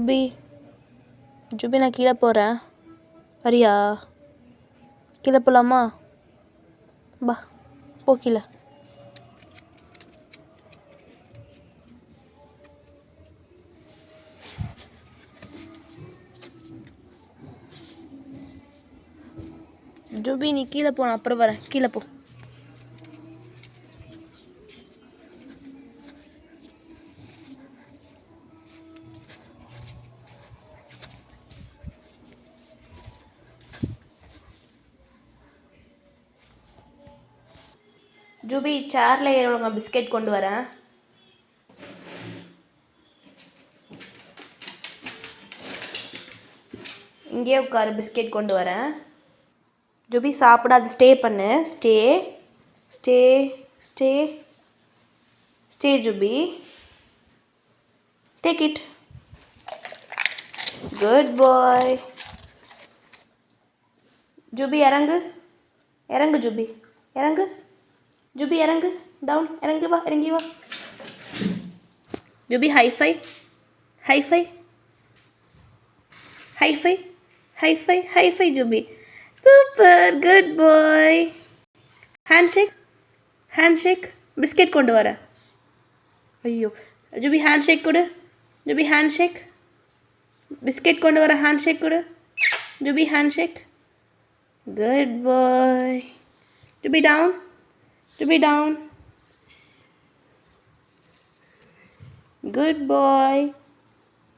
ஜூபி ஜூபி நான் கீழே போகிறேன், வரியா? கீழே போகலாமா? பா போ கீழே. ஜூபி நீ கீழே போ, நான் அப்புறம் வரேன். கீழே போ. ஜூபி சேரில் ஏறுங்க, பிஸ்கெட் கொண்டு வரேன். இங்கேயே உட்காரு, பிஸ்கெட் கொண்டு வரேன். ஜூபி சாப்பிடாது, ஸ்டே பண்ணு. Stay stay stay stay Jubi. Take it. Good boy. Jubi இறங்கு, இறங்கு ஜூபி, இறங்கு ஜூபி, இறங்கு. டவுன், இறங்கி வா, இறங்கி வா. Jubi high five, high five, high five, high five, high five Jubi. Super, good boy. Handshake, handshake. Biscuit கொண்டு வர. ஐயோ ஜூபி ஹேண்ட்ஷேக் கொடு. Jubi handshake. பிஸ்கெட் கொண்டு வர, ஹேண்ட்ஷேக் கொடு. Jubi handshake. Good boy. Jubi down, Jubi down. Good boy.